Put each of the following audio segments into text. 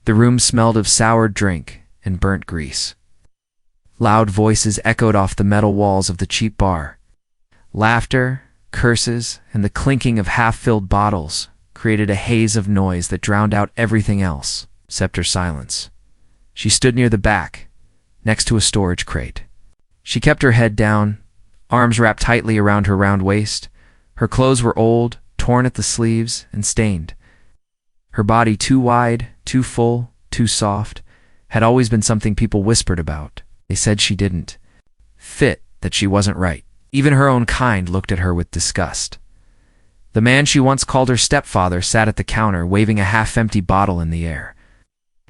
The room smelled of soured drink and burnt grease. Loud voices echoed off the metal walls of the cheap bar. Laughter, curses, and the clinking of half-filled bottles created a haze of noise that drowned out everything else, except her silence. She stood near the back, next to a storage crate. She kept her head down, arms wrapped tightly around her round waist. Her clothes were old, torn at the sleeves, and stained. Her body, too wide, too full, too soft, had always been something people whispered about. They said she didn't fit, that she wasn't right. Even her own kind looked at her with disgust. The man she once called her stepfather sat at the counter, waving a half-empty bottle in the air.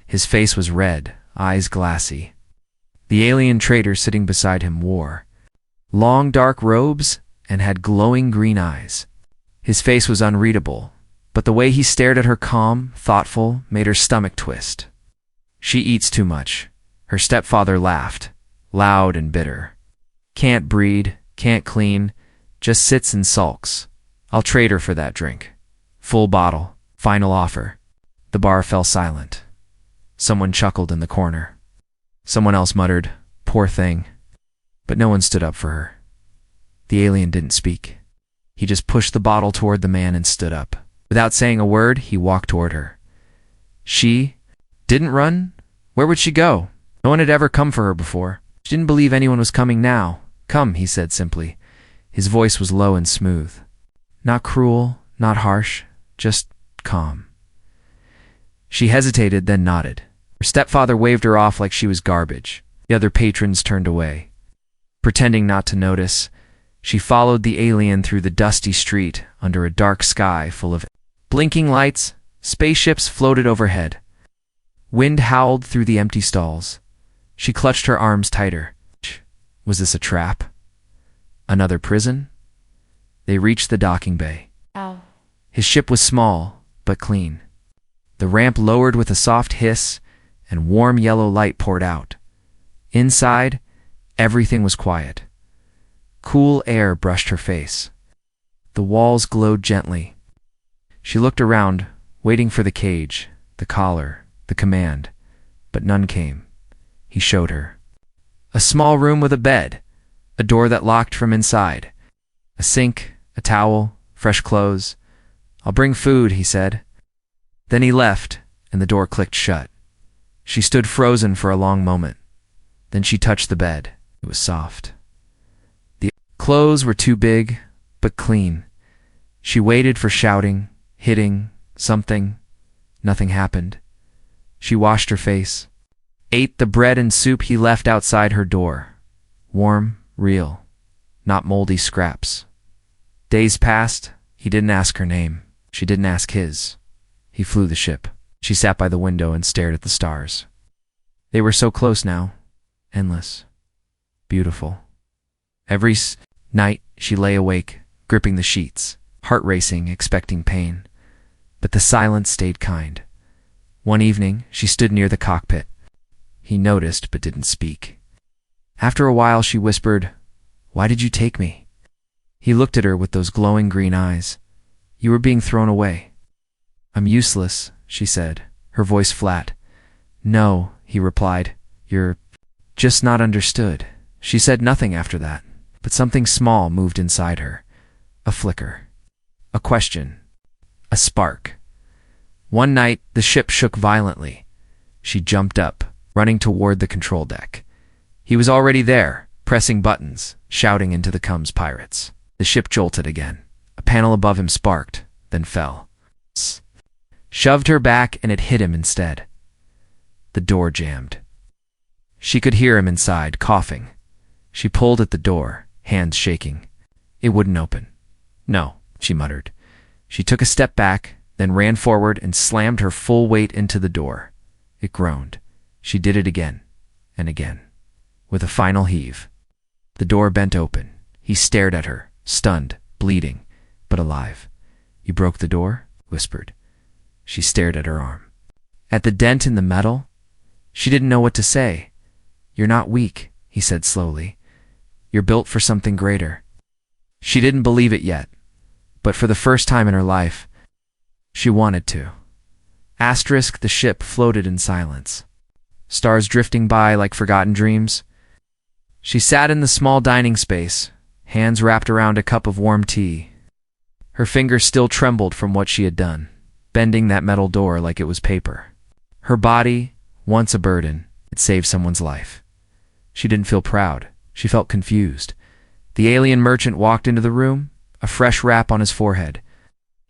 His face was red, eyes glassy. The alien trader sitting beside him wore long dark robes and had glowing green eyes. His face was unreadable, but the way he stared at her, calm, thoughtful, made her stomach twist. She eats too much. Her stepfather laughed, loud and bitter. Can't breed, can't clean, just sits and sulks. I'll trade her for that drink. Full bottle, final offer. The bar fell silent. Someone chuckled in the corner. Someone else muttered, "Poor thing." But no one stood up for her. The alien didn't speak. He just pushed the bottle toward the man and stood up. Without saying a word, he walked toward her. She didn't run? Where would she go? No one had ever come for her before. She didn't believe anyone was coming now. "Come," he said simply. His voice was low and smooth. Not cruel, not harsh, just calm. She hesitated, then nodded. Her stepfather waved her off like she was garbage. The other patrons turned away. Pretending not to notice, she followed the alien through the dusty street under a dark sky full of blinking lights. Spaceships floated overhead. Wind howled through the empty stalls. She clutched her arms tighter. Was this a trap? Another prison? They reached the docking bay. Ow. His ship was small, but clean. The ramp lowered with a soft hiss, and warm yellow light poured out. Inside, everything was quiet. Cool air brushed her face. The walls glowed gently. She looked around, waiting for the cage, the collar, the command, but none came. He showed her. A small room with a bed, a door that locked from inside, a sink, a towel, fresh clothes. "I'll bring food," he said. Then he left, and the door clicked shut. She stood frozen for a long moment. Then she touched the bed. It was soft. The clothes were too big, but clean. She waited for shouting, hitting, something. Nothing happened. She washed her face, ate the bread and soup he left outside her door. Warm, real, not moldy scraps. Days passed. He didn't ask her name. She didn't ask his. He flew the ship. She sat by the window and stared at the stars. They were so close now. Endless. Beautiful. Every night she lay awake, gripping the sheets, heart racing, expecting pain. But the silence stayed kind. One evening, she stood near the cockpit. He noticed but didn't speak. After a while, she whispered, "Why did you take me?" He looked at her with those glowing green eyes. "You were being thrown away." "I'm useless," she said, her voice flat. "No," he replied, "you're just not understood." She said nothing after that, but something small moved inside her. A flicker. A question. A spark. One night, the ship shook violently. She jumped up, running toward the control deck. He was already there, pressing buttons, shouting into the comms pirates. The ship jolted again. A panel above him sparked, then fell. Shoved her back, and it hit him instead. The door jammed. She could hear him inside, coughing. She pulled at the door, hands shaking. It wouldn't open. "No," she muttered. She took a step back, then ran forward and slammed her full weight into the door. It groaned. She did it again, and again. With a final heave, the door bent open. He stared at her, stunned, bleeding, but alive. "You broke the door?" whispered. She stared at her arm. At the dent in the metal? She didn't know what to say. "You're not weak," he said slowly. "You're built for something greater." She didn't believe it yet, but for the first time in her life, she wanted to. The ship floated in silence, stars drifting by like forgotten dreams. She sat in the small dining space, hands wrapped around a cup of warm tea. Her fingers still trembled from what she had done, bending that metal door like it was paper. Her body, once a burden, had saved someone's life. She didn't feel proud. She felt confused. The alien merchant walked into the room, a fresh wrap on his forehead.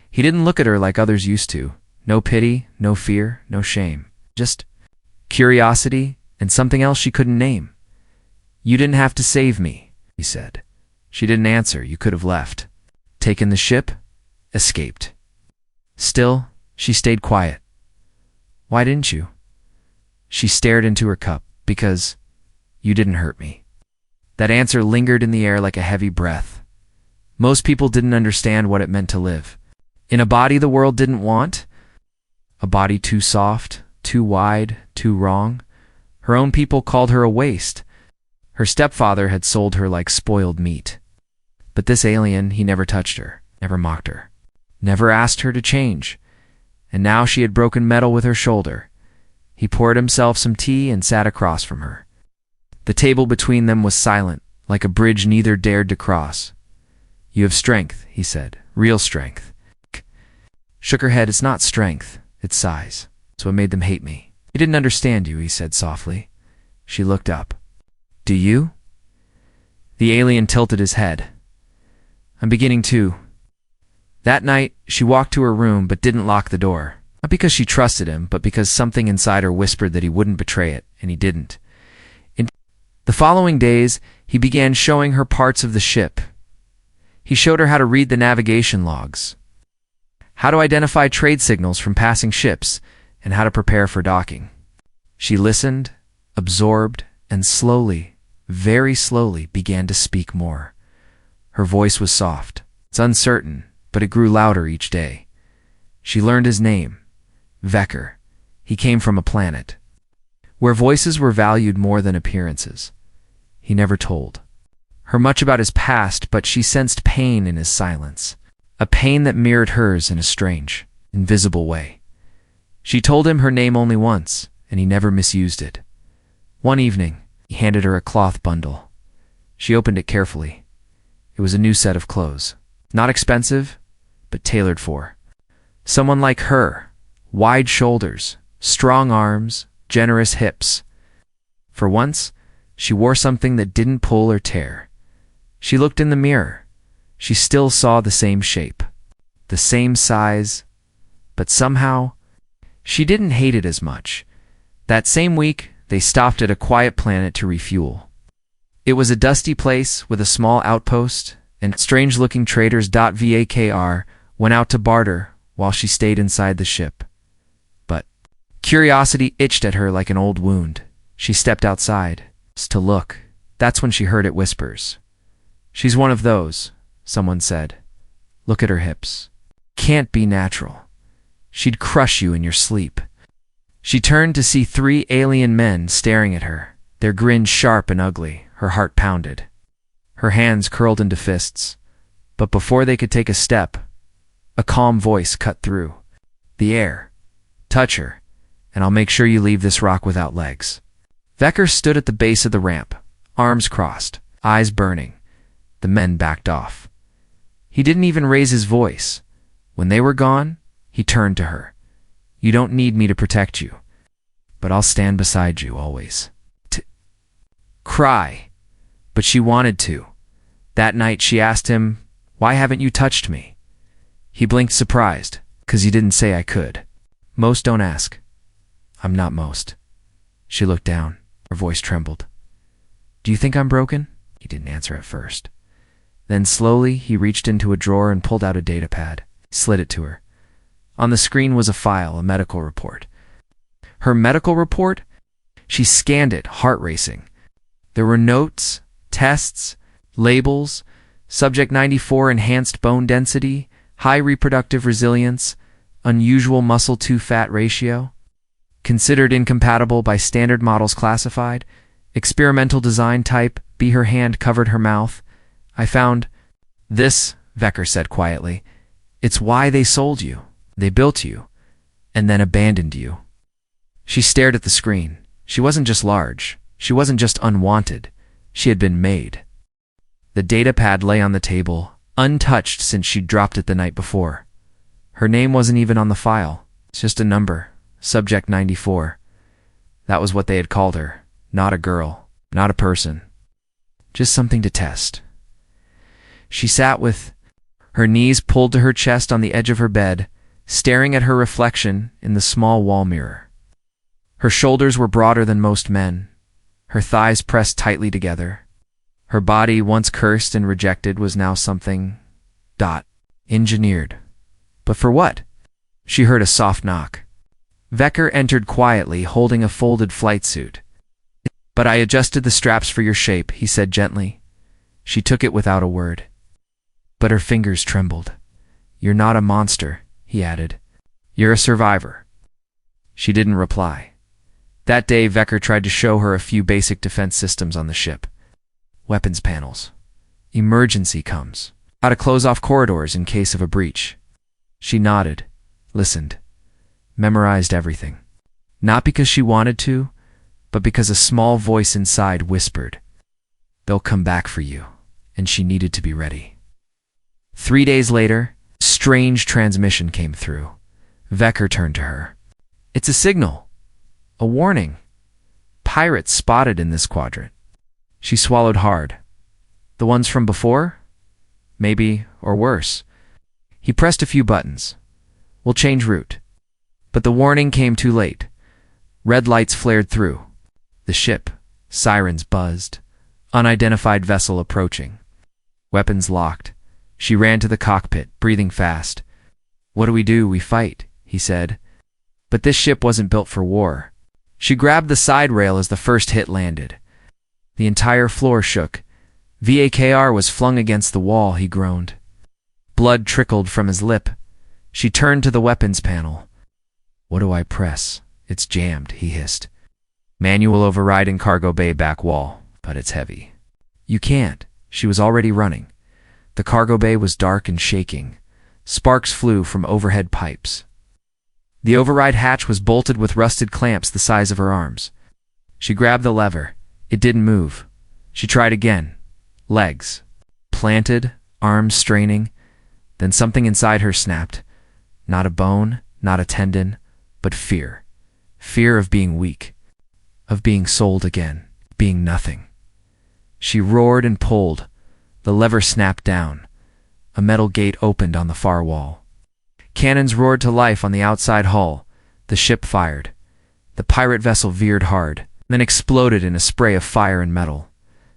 He didn't look at her like others used to. No pity, no fear, no shame. Just curiosity and something else she couldn't name. "You didn't have to save me," he said. She didn't answer. "You could have left. Taken the ship, escaped." Still, she stayed quiet. "Why didn't you?" She stared into her cup. "Because you didn't hurt me." That answer lingered in the air like a heavy breath. Most people didn't understand what it meant to live in a body the world didn't want, a body too soft, too wide, too wrong. Her own people called her a waste. Her stepfather had sold her like spoiled meat. But this alien, he never touched her, never mocked her, never asked her to change. And now she had broken metal with her shoulder. He poured himself some tea and sat across from her. The table between them was silent, like a bridge neither dared to cross. "You have strength," he said, "real strength." Shook her head. "It's not strength, it's size. It's what made them hate me." "He didn't understand you," he said softly. She looked up. "Do you?" The alien tilted his head. "I'm beginning to." That night, she walked to her room but didn't lock the door. Not because she trusted him, but because something inside her whispered that he wouldn't betray it, and he didn't. In the following days, he began showing her parts of the ship. He showed her how to read the navigation logs, how to identify trade signals from passing ships, and how to prepare for docking. She listened, absorbed, and slowly, very slowly, began to speak more. Her voice was soft. It's uncertain, but it grew louder each day. She learned his name, Vecker. He came from a planet where voices were valued more than appearances. He never told her much about his past, but she sensed pain in his silence, a pain that mirrored hers in a strange, invisible way. She told him her name only once, and he never misused it. One evening, he handed her a cloth bundle. She opened it carefully. It was a new set of clothes. Not expensive, but tailored for someone like her. Wide shoulders, strong arms, generous hips. For once, she wore something that didn't pull or tear. She looked in the mirror. She still saw the same shape, the same size, but somehow, she didn't hate it as much. That same week, they stopped at a quiet planet to refuel. It was a dusty place with a small outpost, and strange-looking traders. Vecker went out to barter while she stayed inside the ship. But curiosity itched at her like an old wound. She stepped outside to look. That's when she heard it whispers. "She's one of those," someone said. "Look at her hips. Can't be natural. She'd crush you in your sleep." She turned to see 3 alien men staring at her, their grin sharp and ugly. Her heart pounded. Her hands curled into fists. But before they could take a step, a calm voice cut through the air. "Touch her, and I'll make sure you leave this rock without legs." Vecker stood at the base of the ramp, arms crossed, eyes burning. The men backed off. He didn't even raise his voice. When they were gone, he turned to her. "You don't need me to protect you, but I'll stand beside you always." Cry. But she wanted to. That night she asked him, "Why haven't you touched me?" He blinked surprised. "'Cause you didn't say I could." "Most don't ask." "I'm not most." She looked down. Her voice trembled. "Do you think I'm broken?" He didn't answer at first. Then slowly he reached into a drawer and pulled out a data pad. He slid it to her. On the screen was a file, a medical report. Her medical report? She scanned it, heart racing. There were notes, tests, labels, subject 94 enhanced bone density, high reproductive resilience, unusual muscle-to-fat ratio, considered incompatible by standard models classified, experimental design type, her hand covered her mouth. "I found this," Vecker said quietly. "It's why they sold you. They built you. and then abandoned you. She stared at the screen. She wasn't just large. She wasn't just unwanted. She had been made. The data pad lay on the table, untouched since she'd dropped it the night before. Her name wasn't even on the file. It's just a number. Subject 94. That was what they had called her. Not a girl. Not a person. Just something to test. She sat with her knees pulled to her chest on the edge of her bed, staring at her reflection in the small wall mirror. Her shoulders were broader than most men, her thighs pressed tightly together. Her body, once cursed and rejected, was now something engineered. But for what? She heard a soft knock. Vecker entered quietly, holding a folded flight suit. "But I adjusted the straps for your shape," he said gently. She took it without a word. But her fingers trembled. "You're not a monster," he added. "You're a survivor." She didn't reply. That day, Vecker tried to show her a few basic defense systems on the ship. Weapons panels. Emergency comes. How to close off corridors in case of a breach. She nodded, listened, memorized everything. Not because she wanted to, but because a small voice inside whispered, "They'll come back for you," and she needed to be ready. 3 days later, a strange transmission came through. Vecker turned to her. "It's a signal. A warning. Pirates spotted in this quadrant." She swallowed hard. "The ones from before? Maybe, or worse." He pressed a few buttons. "We'll change route." But the warning came too late. Red lights flared through. The ship. Sirens buzzed. Unidentified vessel approaching. Weapons locked. She ran to the cockpit, breathing fast. "What do? We fight," he said. But this ship wasn't built for war. She grabbed the side rail as the first hit landed. The entire floor shook. Vecker was flung against the wall, he groaned. Blood trickled from his lip. She turned to the weapons panel. "What do I press? It's jammed," he hissed. "Manual override in cargo bay back wall, but it's heavy." "You can't." She was already running. The cargo bay was dark and shaking. Sparks flew from overhead pipes. The override hatch was bolted with rusted clamps the size of her arms. She grabbed the lever. It didn't move. She tried again. Legs. Planted, arms straining. Then something inside her snapped. Not a bone, not a tendon, but fear. Fear of being weak. Of being sold again. Being nothing. She roared and pulled. The lever snapped down. A metal gate opened on the far wall. Cannons roared to life on the outside hull. The ship fired. The pirate vessel veered hard, then exploded in a spray of fire and metal.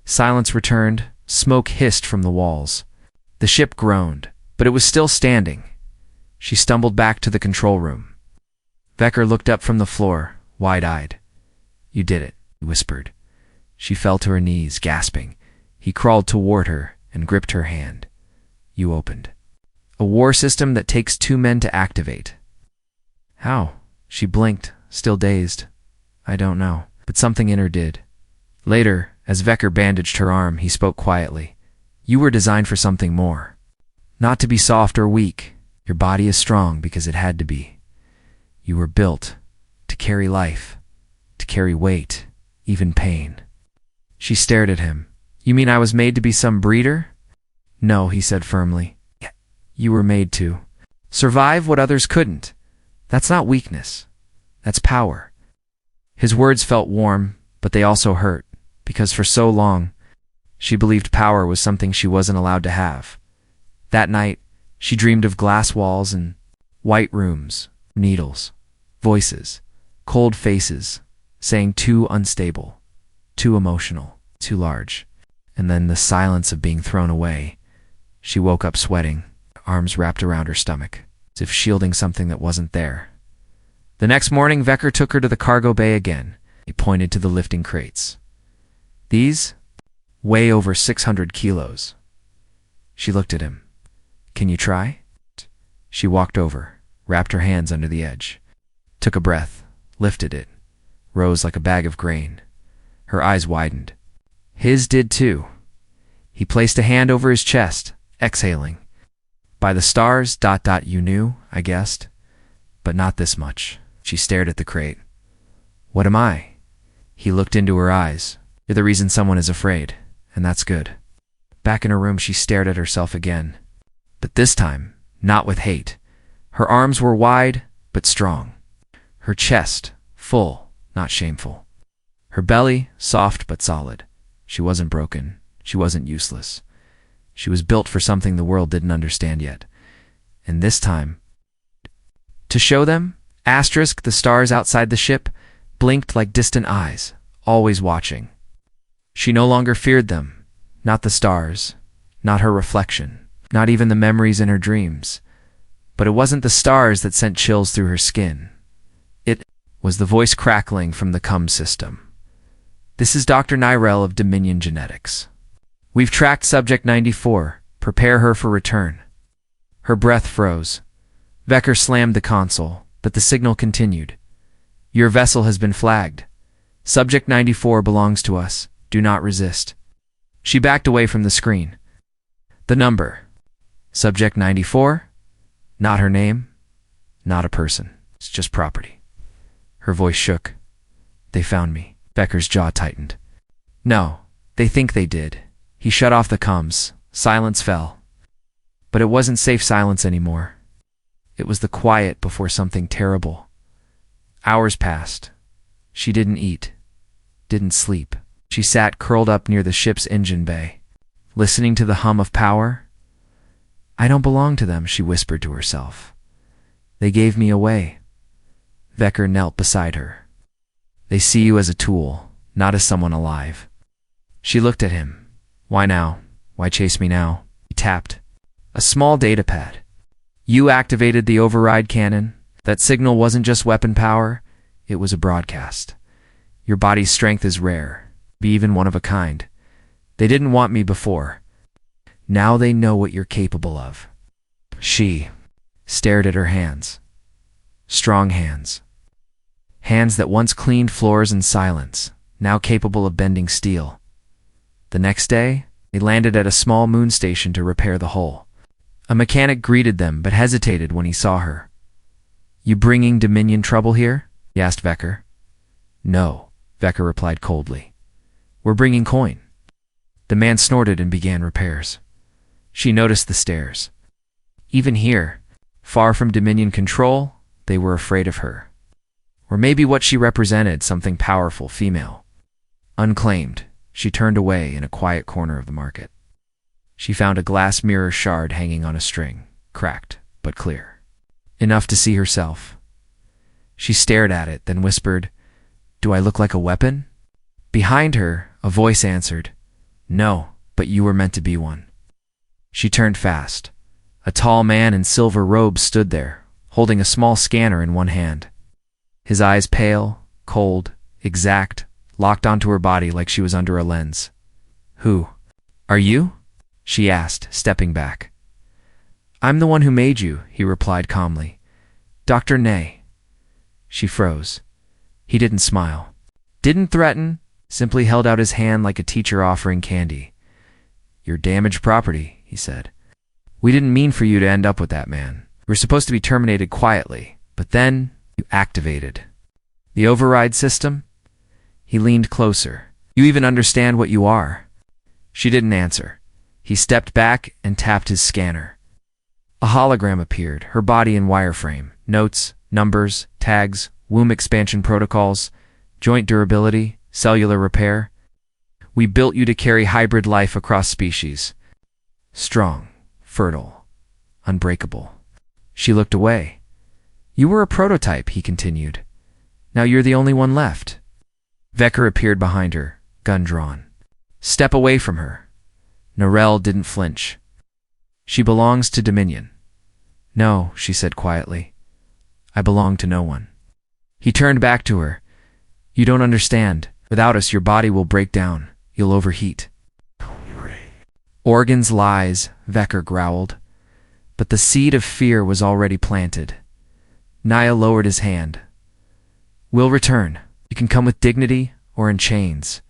Silence returned. Smoke hissed from the walls. The ship groaned, but it was still standing. She stumbled back to the control room. Vecker looked up from the floor, wide-eyed. "You did it," he whispered. She fell to her knees, gasping. He crawled toward her and gripped her hand. "You opened. A war system that takes 2 men to activate." "How?" She blinked, still dazed. "I don't know." But something in her did. Later, as Vecker bandaged her arm, he spoke quietly. "You were designed for something more. Not to be soft or weak. Your body is strong because it had to be. You were built to carry life, to carry weight, even pain." She stared at him. "You mean I was made to be some breeder?" "No," he said firmly. "You were made to survive what others couldn't. That's not weakness. That's power." His words felt warm, but they also hurt, because for so long, she believed power was something she wasn't allowed to have. That night, she dreamed of glass walls and white rooms, needles, voices, cold faces, saying too unstable, too emotional, too large. And then the silence of being thrown away. She woke up sweating, arms wrapped around her stomach, as if shielding something that wasn't there. The next morning, Vecker took her to the cargo bay again. He pointed to the lifting crates. "These weigh over 600 kilos. She looked at him. "Can you try?" She walked over, wrapped her hands under the edge, took a breath, lifted it, rose like a bag of grain. Her eyes widened. His did too. He placed a hand over his chest, exhaling. "By the stars, you knew," I guessed. but not this much. She stared at the crate. What am I? He looked into her eyes. You're the reason someone is afraid, and that's good. Back in her room, she stared at herself again. But this time, not with hate. Her arms were wide, but strong. Her chest, full, not shameful. Her belly, soft but solid. She wasn't broken. She wasn't useless. She was built for something the world didn't understand yet. And this time, to show them, the stars outside the ship, blinked like distant eyes, always watching. She no longer feared them, not the stars, not her reflection, not even the memories in her dreams. But it wasn't the stars that sent chills through her skin. It was the voice crackling from the cum system. This is Dr. Nyrell of Dominion Genetics. We've tracked Subject 94. Prepare her for return. Her breath froze. Vecker slammed the console, but the signal continued. Your vessel has been flagged. Subject 94 belongs to us. Do not resist. She backed away from the screen. The number. Subject 94? Not her name. Not a person. It's just property. Her voice shook. They found me. Vecker's jaw tightened. No, they think they did. He shut off the comms. Silence fell. But it wasn't safe silence anymore. It was the quiet before something terrible. Hours passed. She didn't eat. Didn't sleep. She sat curled up near the ship's engine bay, listening to the hum of power. I don't belong to them, she whispered to herself. They gave me away. Vecker knelt beside her. They see you as a tool, not as someone alive. She looked at him. Why now? Why chase me now? He tapped. A small data pad. You activated the override cannon. That signal wasn't just weapon power, it was a broadcast. Your body's strength is rare, be even one of a kind. They didn't want me before. Now they know what you're capable of. She stared at her hands. Strong hands. Hands that once cleaned floors in silence, now capable of bending steel. The next day, they landed at a small moon station to repair the hull. A mechanic greeted them but hesitated when he saw her. You bringing Dominion trouble here? He asked Vecker. No, Vecker replied coldly. We're bringing coin. The man snorted and began repairs. She noticed the stares. Even here, far from Dominion control, they were afraid of her. Or maybe what she represented, something powerful, female. Unclaimed, she turned away in a quiet corner of the market. She found a glass mirror shard hanging on a string, cracked but clear. Enough to see herself. She stared at it, then whispered, Do I look like a weapon? Behind her, a voice answered, No, but you were meant to be one. She turned fast. A tall man in silver robes stood there, holding a small scanner in one hand. His eyes pale, cold, exact, locked onto her body like she was under a lens. Who? Are you? She asked, stepping back. I'm the one who made you, he replied calmly. Dr. Nay. She froze. He didn't smile. Didn't threaten, simply held out his hand like a teacher offering candy. You're damaged property, he said. We didn't mean for you to end up with that man. You were supposed to be terminated quietly, but then you activated. The override system? He leaned closer. You even understand what you are? She didn't answer. He stepped back and tapped his scanner. A hologram appeared, her body in wireframe. Notes, numbers, tags, womb expansion protocols, joint durability, cellular repair. We built you to carry hybrid life across species. Strong, fertile, unbreakable. She looked away. You were a prototype, he continued. Now you're the only one left. Vecker appeared behind her, gun drawn. Step away from her. Nyrell didn't flinch. She belongs to Dominion. No, she said quietly. I belong to no one. He turned back to her. You don't understand. Without us, your body will break down. You'll overheat. Organs lies, Vecker growled. But the seed of fear was already planted. Naya lowered his hand. We'll return. You can come with dignity or in chains.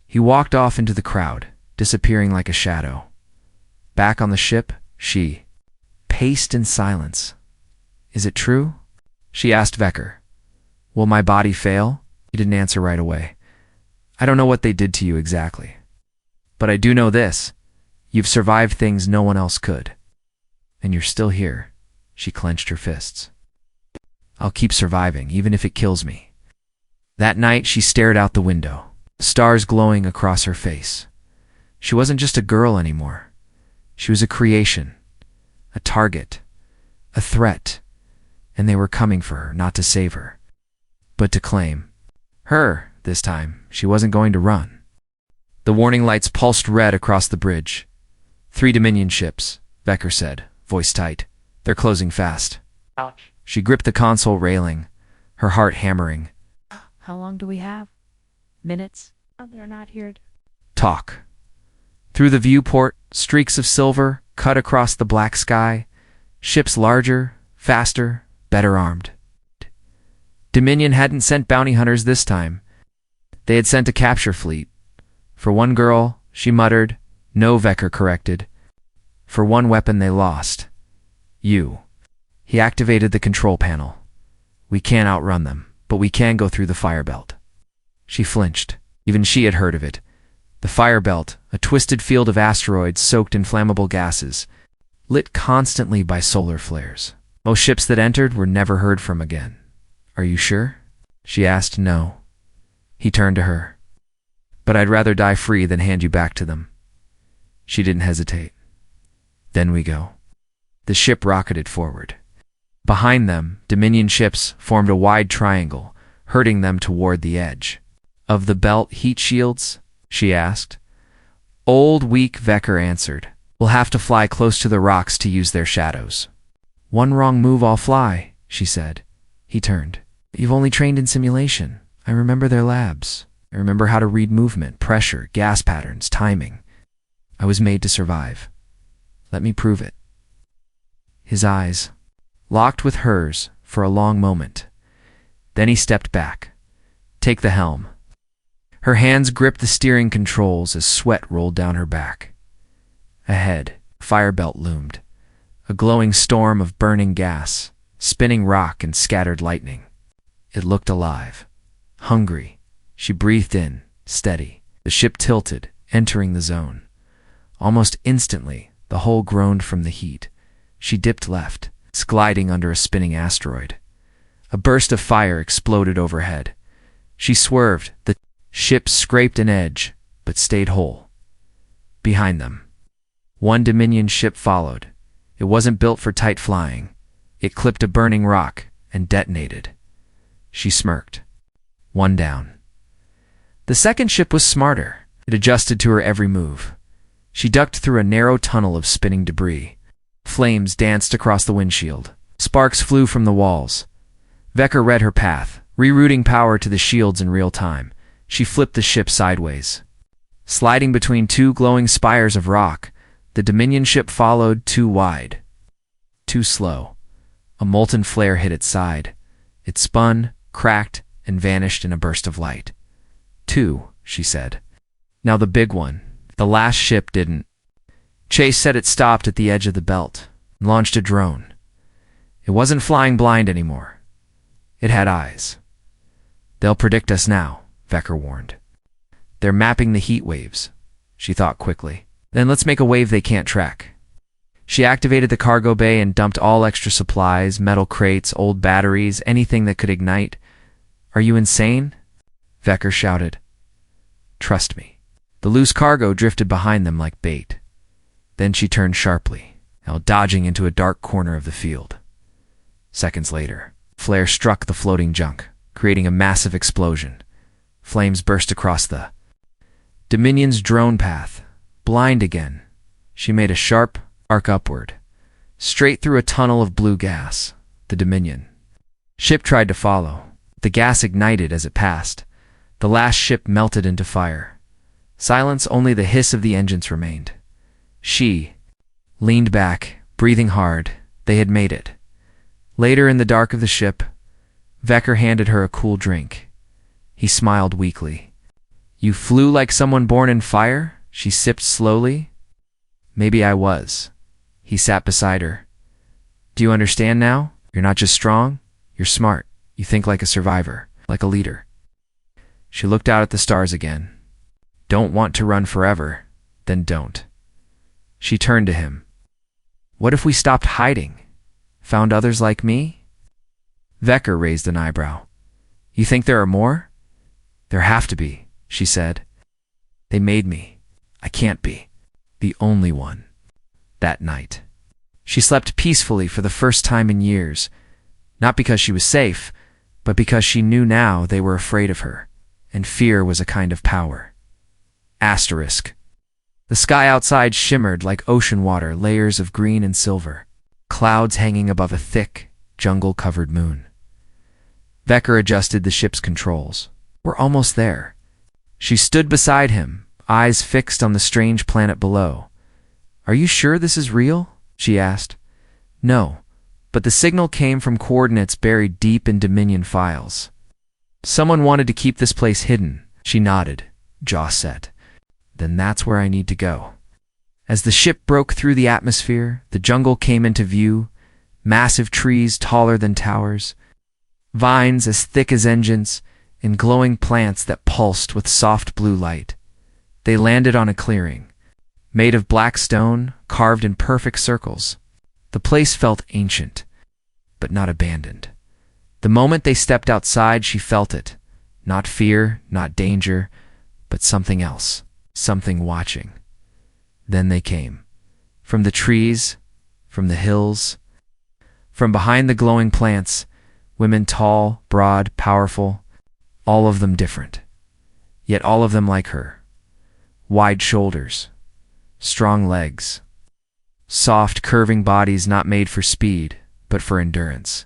He walked off into the crowd, disappearing like a shadow. Back on the ship, she paced in silence. Is it true? she asked Vecker. Will my body fail? He didn't answer right away. I don't know what they did to you exactly. But I do know this. You've survived things no one else could. And you're still here. She clenched her fists. I'll keep surviving, even if it kills me. That night, she stared out the window, stars glowing across her face. She wasn't just a girl anymore. She was a creation, a target, a threat, and they were coming for her, not to save her, but to claim her. This time, she wasn't going to run. The warning lights pulsed red across the bridge. 3 Dominion ships, Vecker said, voice tight. They're closing fast. Ouch. She gripped the console railing, her heart hammering. How long do we have? Minutes? They're not here. Talk. Through the viewport, streaks of silver cut across the black sky, ships larger, faster, better armed. Dominion hadn't sent bounty hunters this time. They had sent a capture fleet. For one girl, she muttered, no, Vecker corrected. For one weapon they lost. You. He activated the control panel. We can't outrun them, but we can go through the fire belt. She flinched. Even she had heard of it. The fire belt, a twisted field of asteroids soaked in flammable gases, lit constantly by solar flares. Most ships that entered were never heard from again. Are you sure? She asked. No. He turned to her. But I'd rather die free than hand you back to them. She didn't hesitate. Then we go. The ship rocketed forward. Behind them, Dominion ships formed a wide triangle, herding them toward the edge. Of the belt heat shields? She asked. Old, weak, Vecker answered. We'll have to fly close to the rocks to use their shadows. One wrong move, I'll fly, she said. He turned. You've only trained in simulation. I remember their labs. I remember how to read movement, pressure, gas patterns, timing. I was made to survive. Let me prove it. His eyes locked with hers for a long moment. Then he stepped back. Take the helm. Her hands gripped the steering controls as sweat rolled down her back. Ahead, fire belt loomed, a glowing storm of burning gas, spinning rock and scattered lightning. It looked alive, hungry. She breathed in, steady. The ship tilted, entering the zone. Almost instantly, the hull groaned from the heat. She dipped left, gliding under a spinning asteroid. A burst of fire exploded overhead. She swerved. The ship scraped an edge, but stayed whole. Behind them, one Dominion ship followed. It wasn't built for tight flying. It clipped a burning rock and detonated. She smirked. One down. The second ship was smarter. It adjusted to her every move. She ducked through a narrow tunnel of spinning debris. Flames danced across the windshield. Sparks flew from the walls. Vecker read her path, rerouting power to the shields in real time. She flipped the ship sideways. Sliding between 2 glowing spires of rock, the Dominion ship followed too wide. Too slow. A molten flare hit its side. It spun, cracked, and vanished in a burst of light. 2, she said. Now the big one. The last ship didn't. Chase said it stopped at the edge of the belt and launched a drone. It wasn't flying blind anymore. It had eyes. They'll predict us now, Vecker warned. They're mapping the heat waves, she thought quickly. Then let's make a wave they can't track. She activated the cargo bay and dumped all extra supplies, metal crates, old batteries, anything that could ignite. Are you insane? Vecker shouted. Trust me. The loose cargo drifted behind them like bait. Then she turned sharply, now dodging into a dark corner of the field. Seconds later, flare struck the floating junk, creating a massive explosion. Flames burst across the Dominion's drone path. Blind again, she made a sharp arc upward, straight through a tunnel of blue gas. The Dominion ship tried to follow. The gas ignited as it passed. The last ship melted into fire. Silence, only the hiss of the engines remained. She leaned back, breathing hard. They had made it. Later in the dark of the ship, Vecker handed her a cool drink. He smiled weakly. You flew like someone born in fire? She sipped slowly. Maybe I was. He sat beside her. Do you understand now? You're not just strong, You're smart. You think like a survivor, like a leader. She looked out at the stars again. Don't want to run forever? Then don't. She turned to him. What if we stopped hiding? Found others like me? Vecker raised an eyebrow. You think there are more? There have to be, she said. They made me. I can't be the only one. That night, she slept peacefully for the first time in years, not because she was safe, but because she knew now they were afraid of her, and fear was a kind of power. Asterisk. The sky outside shimmered like ocean water, layers of green and silver, clouds hanging above a thick, jungle-covered moon. Vecker adjusted the ship's controls. We're almost there. She stood beside him, eyes fixed on the strange planet below. Are you sure this is real? She asked. No, but the signal came from coordinates buried deep in Dominion files. Someone wanted to keep this place hidden. She nodded, jaw set. Then that's where I need to go. As the ship broke through the atmosphere, the jungle came into view, massive trees taller than towers, vines as thick as engines, and glowing plants that pulsed with soft blue light. They landed on a clearing, made of black stone, carved in perfect circles. The place felt ancient, but not abandoned. The moment they stepped outside, she felt it. Not fear, not danger, but something else, something watching. Then they came. From the trees, from the hills, from behind the glowing plants, women tall, broad, powerful, all of them different, yet all of them like her. Wide shoulders, strong legs, soft, curving bodies not made for speed, but for endurance.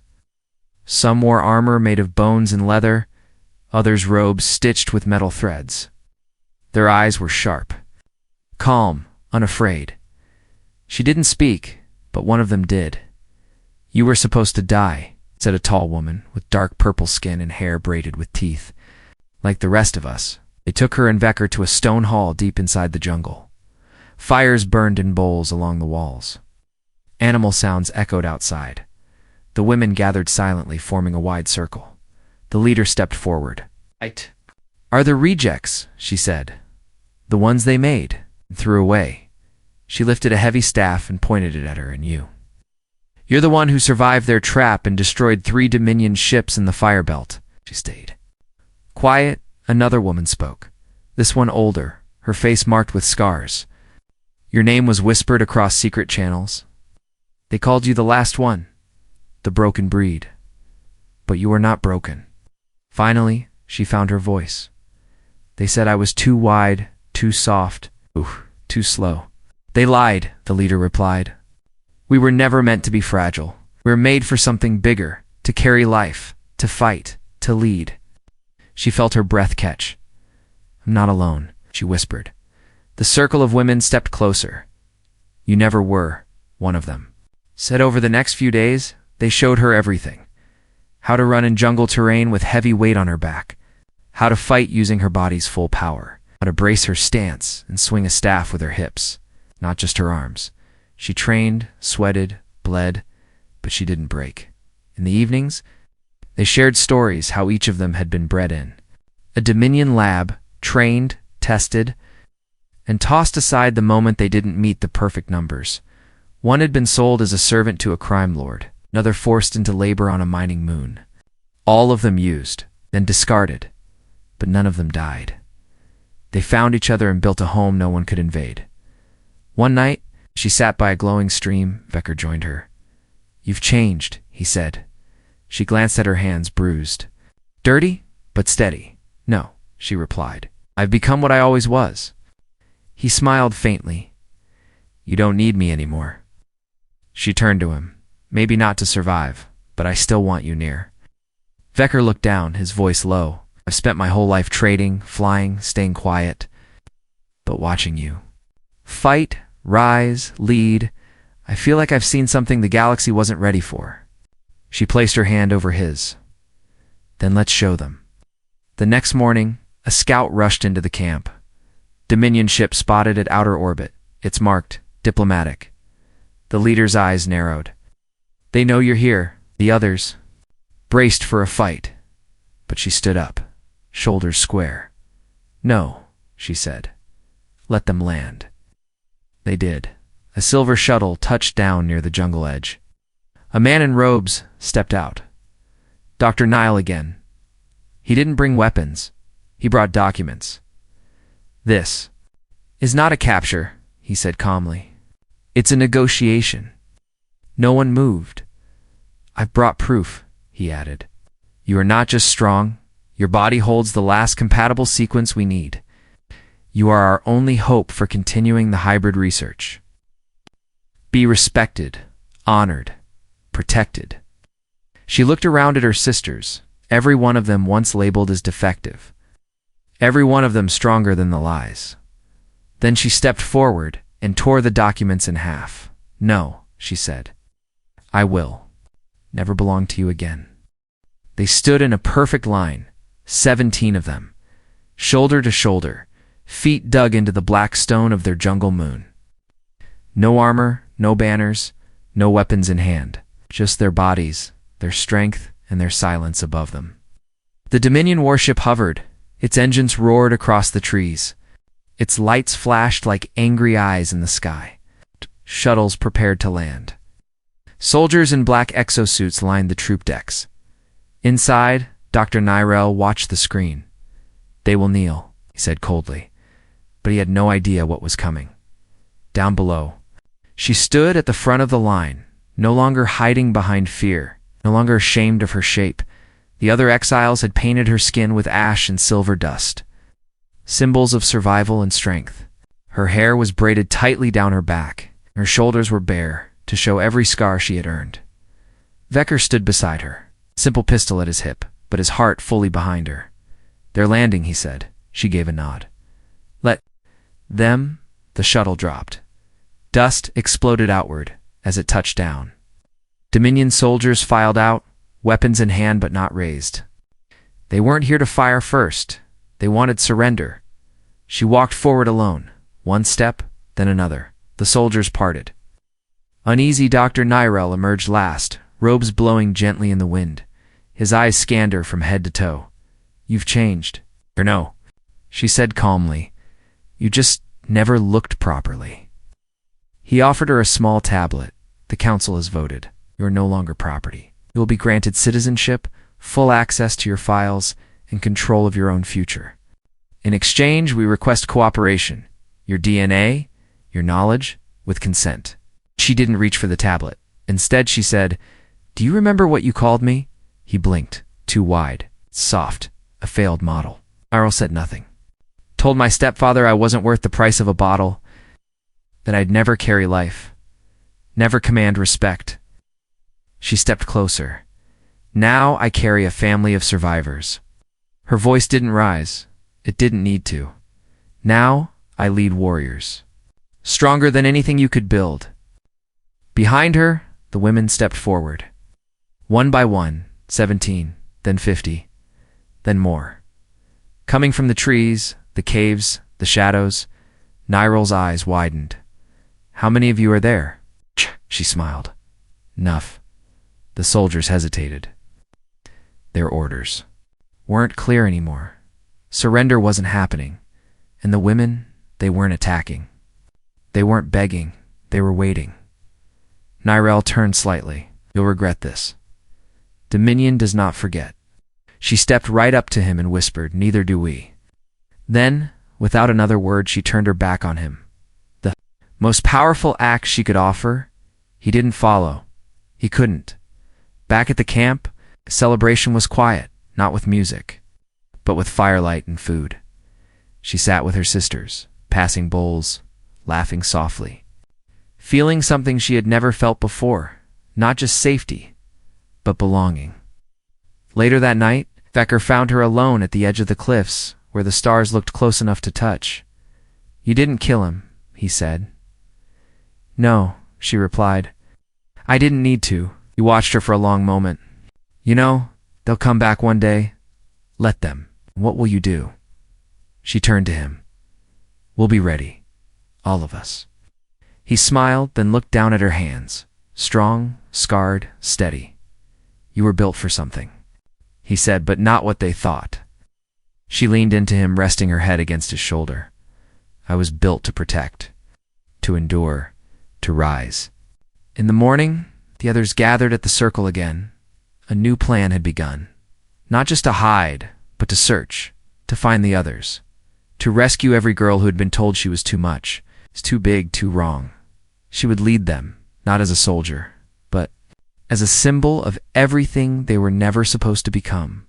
Some wore armor made of bones and leather, others robes stitched with metal threads. Their eyes were sharp, calm, unafraid. She didn't speak, but one of them did. You were supposed to die, said a tall woman with dark purple skin and hair braided with teeth. Like the rest of us, they took her and Vecker to a stone hall deep inside the jungle. Fires burned in bowls along the walls. Animal sounds echoed outside. The women gathered silently, forming a wide circle. The leader stepped forward. Are the rejects, she said. The ones they made and threw away. She lifted a heavy staff and pointed it at her and you. You're the one who survived their trap and destroyed 3 Dominion ships in the fire belt. She stayed. Quiet, another woman spoke. This one older, her face marked with scars. Your name was whispered across secret channels. They called you the last one, the broken breed. But you were not broken. Finally, she found her voice. They said I was too wide, too soft, too slow. They lied, the leader replied. We were never meant to be fragile. We were made for something bigger, to carry life, to fight, to lead. She felt her breath catch. I'm not alone, she whispered. The circle of women stepped closer. You never were one of them. Said over the next few days, they showed her everything. How to run in jungle terrain with heavy weight on her back. How to fight using her body's full power. How to brace her stance and swing a staff with her hips, not just her arms. She trained, sweated, bled, but she didn't break. In the evenings, they shared stories how each of them had been bred in. A Dominion lab, trained, tested, and tossed aside the moment they didn't meet the perfect numbers. One had been sold as a servant to a crime lord, another forced into labor on a mining moon. All of them used, then discarded, but none of them died. They found each other and built a home no one could invade. One night, she sat by a glowing stream. Vecker joined her. You've changed, he said. She glanced at her hands, bruised. Dirty, but steady. No, she replied. I've become what I always was. He smiled faintly. You don't need me anymore. She turned to him. Maybe not to survive, but I still want you near. Vecker looked down, his voice low. I've spent my whole life trading, flying, staying quiet, but watching you. Fight, rise, lead. I feel like I've seen something the galaxy wasn't ready for. She placed her hand over his. Then let's show them. The next morning, a scout rushed into the camp. Dominion ship spotted at outer orbit. It's marked, diplomatic. The leader's eyes narrowed. They know you're here. The others, braced for a fight. But she stood up, shoulders square. "No," she said. "Let them land." They did. A silver shuttle touched down near the jungle edge. A man in robes stepped out. Dr. Nyrell again. He didn't bring weapons. He brought documents. "This is not a capture," he said calmly. "It's a negotiation." No one moved. "I've brought proof," he added. "You are not just strong. Your body holds the last compatible sequence we need. You are our only hope for continuing the hybrid research. Be respected, honored, protected." She looked around at her sisters, every one of them once labeled as defective. Every one of them stronger than the lies. Then she stepped forward and tore the documents in half. "No," she said. "I will never belong to you again." They stood in a perfect line, 17 of them, shoulder to shoulder, feet dug into the black stone of their jungle moon. No armor, no banners, no weapons in hand, just their bodies, their strength, and their silence above them. The Dominion warship hovered. Its engines roared across the trees. Its lights flashed like angry eyes in the sky. Shuttles prepared to land. Soldiers in black exosuits lined the troop decks. Inside, Dr. Nyrell watched the screen. "They will kneel," he said coldly, but he had no idea what was coming. Down below, she stood at the front of the line, no longer hiding behind fear, no longer ashamed of her shape. The other exiles had painted her skin with ash and silver dust, symbols of survival and strength. Her hair was braided tightly down her back. Her shoulders were bare, to show every scar she had earned. Vecker stood beside her, simple pistol at his hip, but his heart fully behind her. "They're landing," he said. She gave a nod. "Let them." The shuttle dropped. Dust exploded outward as it touched down. Dominion soldiers filed out, weapons in hand but not raised. They weren't here to fire first. They wanted surrender. She walked forward alone, one step, then another. The soldiers parted. Uneasy Dr. Nyrell emerged last, robes blowing gently in the wind. His eyes scanned her from head to toe. "You've changed." "Or no," she said calmly. "You just never looked properly." He offered her a small tablet. "The council has voted. You are no longer property. You will be granted citizenship, full access to your files, and control of your own future. In exchange, we request cooperation, your DNA, your knowledge, with consent." She didn't reach for the tablet. Instead, she said, "Do you remember what you called me?" He blinked, too wide, soft, a failed model. Nyrell said nothing. "Told my stepfather I wasn't worth the price of a bottle, that I'd never carry life, never command respect." She stepped closer. "Now I carry a family of survivors." Her voice didn't rise. It didn't need to. "Now I lead warriors, stronger than anything you could build." Behind her, the women stepped forward. One by one, 17, then 50, then more. Coming from the trees, the caves, the shadows, Nyrell's eyes widened. "How many of you are there?" She smiled. "Enough." The soldiers hesitated. Their orders weren't clear anymore. Surrender wasn't happening. And the women, they weren't attacking. They weren't begging. They were waiting. Nyrell turned slightly. "You'll regret this. Dominion does not forget." She stepped right up to him and whispered, "Neither do we." Then, without another word, she turned her back on him. The most powerful act she could offer, he didn't follow. He couldn't. Back at the camp, celebration was quiet, not with music, but with firelight and food. She sat with her sisters, passing bowls, laughing softly, feeling something she had never felt before, not just safety, but belonging. Later that night, Vecker found her alone at the edge of the cliffs, where the stars looked close enough to touch. "You didn't kill him," he said. "No," she replied. "I didn't need to." He watched her for a long moment. "You know, they'll come back one day. Let them. What will you do?" She turned to him. "We'll be ready. All of us." He smiled, then looked down at her hands. Strong, scarred, steady. "You were built for something." he said, but not what they thought. She leaned into him, resting her head against his shoulder. I was built to protect, to endure, to rise. In the morning, the others gathered at the circle again. A new plan had begun. Not just to hide, but to search, to find the others, to rescue every girl who had been told she was too much, too big, too wrong. She would lead them, not as a soldier, but as a symbol of everything they were never supposed to become.